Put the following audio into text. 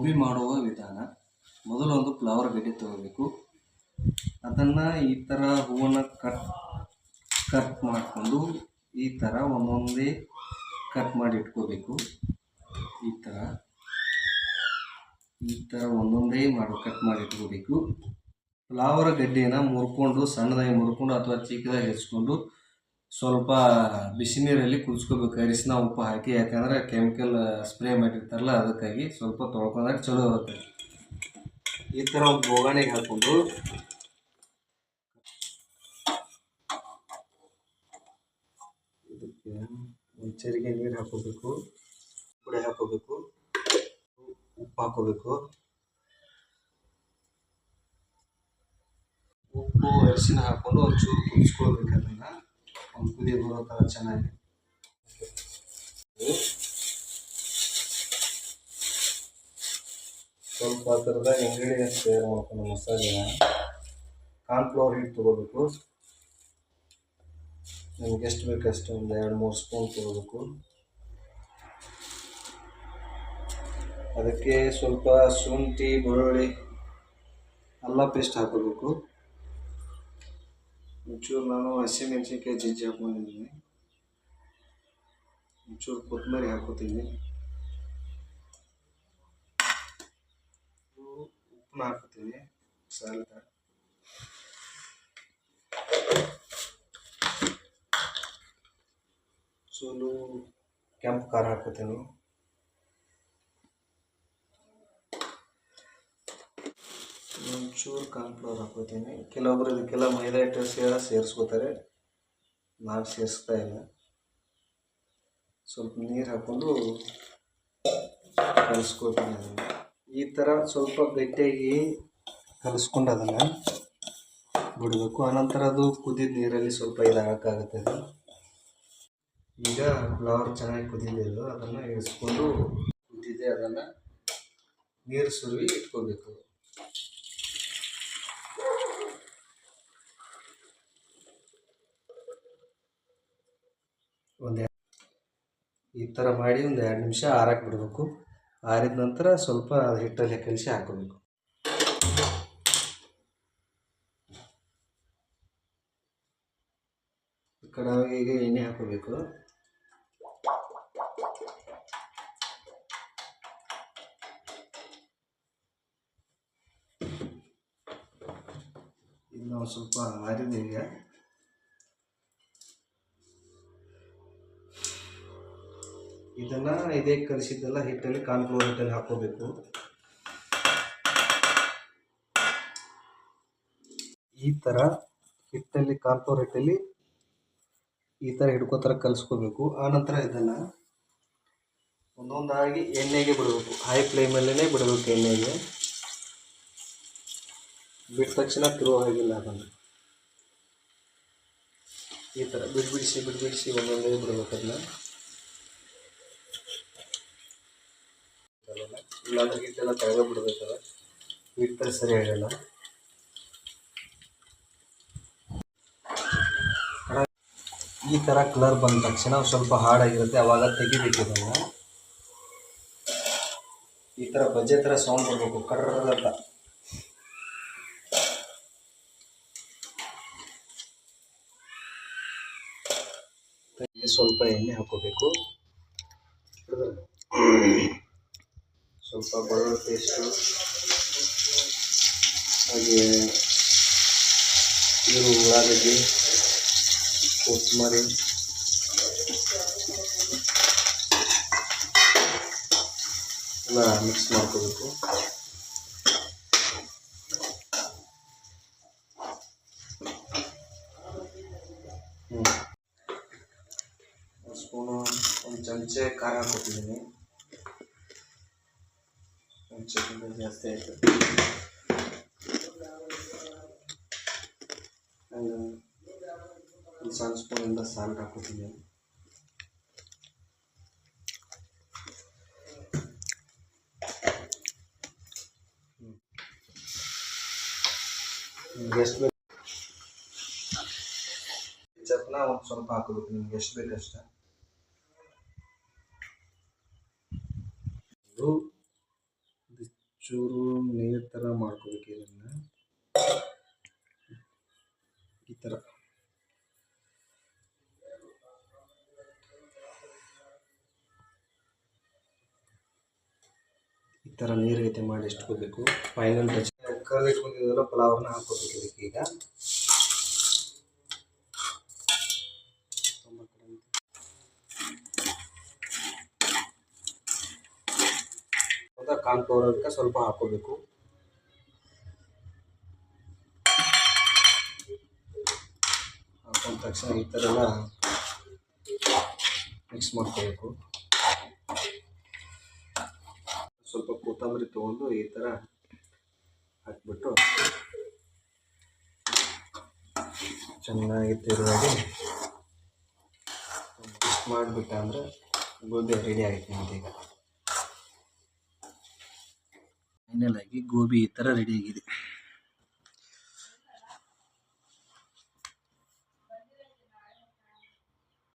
ಗೋಬಿ ಮಾಡುವ ವಿಧಾನ. ಮೊದಲು ಒಂದು ಫ್ಲವರ್ ಗಡ್ಡೆ ತಗೋಬೇಕು. ಅದನ್ನು ಈ ಥರ ಹೂವನ್ನು ಕಟ್ ಮಾಡಿಕೊಂಡು ಈ ಥರ ಒಂದೊಂದೇ ಕಟ್ ಮಾಡಿ ಇಟ್ಕೋಬೇಕು. ಈ ಥರ ಒಂದೊಂದೇ ಕಟ್ ಮಾಡಿ ಇಟ್ಕೋಬೇಕು. ಫ್ಲವರ್ ಗಡ್ಡೆನ ಮುರ್ಕೊಂಡು ಸಣ್ಣದಾಗಿ ಮುರ್ಕೊಂಡು ಅಥವಾ ಚಿಕ್ಕದಾಗಿ ಹೆಚ್ಕೊಂಡು ಸ್ವಲ್ಪ ಬಿಸಿ ನೀರಲ್ಲಿ ಕುದಿಸ್ಕೋಬೇಕು, ಅರಿಶಿನ ಉಪ್ಪು ಹಾಕಿ. ಯಾಕಂದರೆ ಕೆಮಿಕಲ್ ಸ್ಪ್ರೇ ಮಾಡಿರ್ತಾರಲ್ಲ, ಅದಕ್ಕಾಗಿ ಸ್ವಲ್ಪ ತೊಳ್ಕೊಂಡಾಗ ಚಲೋ ಇರುತ್ತೆ. ಈ ಥರ ಒಂದು ಬೋಗಾಣಿಗೆ ಹಾಕ್ಕೊಂಡು ಇದಕ್ಕೆ ಒಂದು ಚರಿಗೆ ನೀರು ಹಾಕೋಬೇಕು, ಪುಡಿ ಹಾಕೋಬೇಕು, ಉಪ್ಪು ಹಾಕೋಬೇಕು. ಉಪ್ಪು ಅರಿಶಿನ ಹಾಕ್ಕೊಂಡು ಒಂಚೂರು ಕುದಿಸ್ಕೊಳ್ಬೇಕು. ಅದನ್ನು ಒಂದು ಕುದಿ ಬರೋ ಥರ ಚೆನ್ನಾಗಿ ಸ್ವಲ್ಪ ಥರದ ಇಂಗ್ರೀಡಿಯೆಂಟ್ಸ್ ತಯಾರು ಮಾಡ್ಕೊಂಡು ಮಸಾಲೆನ ಕಾರ್ನ್ಫ್ಲವರ್ ಹಿಟ್ಟು ತೊಗೋಬೇಕು. ನಿಮ್ಗೆ ಎಷ್ಟು ಬೇಕು ಅಷ್ಟು ಒಂದು 2-3 ಸ್ಪೂನ್ ತೊಗೋಬೇಕು. ಅದಕ್ಕೆ ಸ್ವಲ್ಪ ಶುಂಠಿ, ಬೆಳ್ಳುಳ್ಳಿ, ಅಲ್ಲ ಪೇಸ್ಟ್ ಹಾಕೋಬೇಕು. ಒಂಚೂರು ನಾನು ಹಸಿಮೆಣಸಿನ್ಕಾಯಿ ಜಜ್ಜಿ ಹಾಕೊಂಡಿದ್ದೀನಿ. ಒಂಚೂರು ಕೊತ್ತಂಬರಿ ಹಾಕೋತೀನಿ. ಉಪ್ಪನ್ನ ಹಾಕೋತೀನಿ, ಸಾಲ್ಟ್. ಸ್ವಲ್ಪ ಕೆಂಪು ಖಾರ ಹಾಕೋತೀನಿ. ಒಂಚೂರು ಕಾರ್ನ್ಫ್ಲವರ್ ಹಾಕೋತೀನಿ. ಕೆಲವೊಬ್ರು ಇದಕ್ಕೆಲ್ಲ ಮೈದಾ ಹಿಟ್ಟು ಸೇರಿಸ್ಕೋತಾರೆ, ನಾನು ಸೇರಿಸ್ತಾ ಇಲ್ಲ. ಸ್ವಲ್ಪ ನೀರು ಹಾಕ್ಕೊಂಡು ಕಲಿಸ್ಕೊತೀನಿ. ಅದನ್ನು ಈ ಥರ ಸ್ವಲ್ಪ ಗಟ್ಟಿಯಾಗಿ ಕಲಿಸ್ಕೊಂಡು ಅದನ್ನು ಬಿಡಬೇಕು. ಆನಂತರ ಅದು ಕುದಿದ ನೀರಲ್ಲಿ ಸ್ವಲ್ಪ ಇದಾಗಕ್ಕಾಗುತ್ತೆ. ಅದು ಈಗ ಫ್ಲವರ್ ಚೆನ್ನಾಗಿ ಕುದಿದಿದ್ದು ಅದನ್ನು ಇಳಿಸ್ಕೊಂಡು ಕುದಿದೆ ಅದನ್ನು ನೀರು ಸುರುವಿ ಇಟ್ಕೋಬೇಕು. ಈ ಥರ ಮಾಡಿ ಒಂದು 2 ನಿಮಿಷ ಆರಕ್ಕೆ ಬಿಡಬೇಕು. ಆರಿದ ನಂತರ ಸ್ವಲ್ಪ ಹಿಟ್ಟಲ್ಲಿ ಕಲಿಸಿ ಹಾಕೋಬೇಕು. ಕಡಾಯಿಗೆ ಎಣ್ಣೆ ಹಾಕೋಬೇಕು. ಇನ್ನು ಸ್ವಲ್ಪ ಆರಿದೆ. ಈಗ ಇದನ್ನು ಇದೇ ಕಲಿಸಿದ್ದೆಲ್ಲ ಹಿಟ್ಟಲ್ಲಿ ಕಾರ್ನ್ಫ್ಲವರ್ ಹಿಟ್ಟಲ್ಲಿ ಹಾಕೋಬೇಕು. ಈ ಥರ ಹಿಟ್ಟಲ್ಲಿ ಕಾರ್ನ್ಫ್ಲವರ್ ಹಿಟ್ಟಲ್ಲಿ ಈ ಥರ ಹಿಡ್ಕೋತರ ಕಲಿಸ್ಕೋಬೇಕು. ಆನಂತರ ಇದನ್ನು ಒಂದೊಂದಾಗಿ ಎಣ್ಣೆಗೆ ಬಿಡಬೇಕು. ಹೈ ಫ್ಲೇಮಲ್ಲೇ ಬಿಡಬೇಕು. ಎಣ್ಣೆಗೆ ಬಿಟ್ಟ ತಕ್ಷಣ ತಿರುವು ಆಗಿಲ್ಲ. ಅದನ್ನು ಈ ಥರ ಬಿಡಿಸಿ ಒಂದೊಂದೇ ಬಿಡಬೇಕು. ಅದನ್ನ ಇಲ್ಲಾಂದ್ರೆ ಹಿಟ್ಟೆಲ್ಲ ಕೆಳಗೆ ಬಿಡಬೇಕಲ್ಲ, ಹಿಟ್ಟು ಸರಿ ಆಗಲ್ಲ. ಈ ಥರ ಕಲರ್ ಬಂದ ತಕ್ಷಣ ಸ್ವಲ್ಪ ಹಾಡಾಗಿರುತ್ತೆ, ಅವಾಗ ತೆಗಿಬೇಕು. ಇದನ್ನು ಈ ಥರ ಬಜ್ಜೆ ಥರ ಸೌಂಡ್ ಬರಬೇಕು, ಕರ್ರದಂತ. ಸ್ವಲ್ಪ ಎಣ್ಣೆ ಹಾಕೋಬೇಕು. ಸ್ವಲ್ಪ ಬೆಳ್ಳುಳ್ಳಿ ಪೇಸ್ಟು, ಹಾಗೆ ಉಳ್ಳಾಗಡ್ಡಿ, ಕೊತ್ತಂಬರಿ, ಎಲ್ಲ ಮಿಕ್ಸ್ ಮಾಡ್ಕೋಬೇಕು. ಒಂದು ಸ್ಪೂನು, ಒಂದು ಚಮಚೆ ಖಾರ ಹಾಕೋತಿದ್ದೀನಿ. ಒಂದು ಚಮಚ ಜಾಸ್ತಿ ಆಯಿತು. ಒಂದು ಸಣ್ಣ ಸ್ಪೂನಿಂದ ಸಾಲ್ಟ್ ಹಾಕೋತೀನಿ. ಎಷ್ಟು ಬೇಕು ಚಟ್ನ ಒಂದು ಸ್ವಲ್ಪ ಹಾಕೋಬೇಕು, ನಿಮ್ಗೆ ಎಷ್ಟು ಬೇಕಷ್ಟ. ಚೂರು ನೀರು ಥರ ಮಾಡ್ಕೋಬೇಕು ಇದನ್ನು ಈ ಥರ. ಈ ಥರ ನೀರು ರೀತಿ ಮಾಡಿ ಇಟ್ಕೋಬೇಕು. ಫೈನಲ್ ಟಚ್ ಕರ್ದು ಇಟ್ಕೊಂಡಿದ್ದೆಲ್ಲ ಪಲಾವ್ನ ಹಾಕೋಬೇಕು ಇದಕ್ಕೆ. ಈಗ ಕಾರ್ನ್ಫ್ಲೋರ್ ಅದಕ್ಕೆ ಸ್ವಲ್ಪ ಹಾಕೋಬೇಕು. ಹಾಕೊಂಡ ತಕ್ಷಣ ಈ ಥರ ಎಲ್ಲ ಮಿಕ್ಸ್ ಮಾಡ್ಕೋಬೇಕು. ಸ್ವಲ್ಪ ಕೊತ್ತಂಬರಿ ತೊಗೊಂಡು ಈ ಥರ ಹಾಕ್ಬಿಟ್ಟು ಚೆನ್ನಾಗಿ ತಿರುವಾಗಿ ಮಿಕ್ಸ್ ಮಾಡಿಬಿಟ್ಟು ಅಂದರೆ ಗೋಬಿ ರೆಡಿ ಆಗುತ್ತೆ ಅಂತ. ಈಗ ಫೈನಲ್ ಆಗಿ ಗೋಬಿ ಈ ಥರ ರೆಡಿ ಆಗಿದೆ.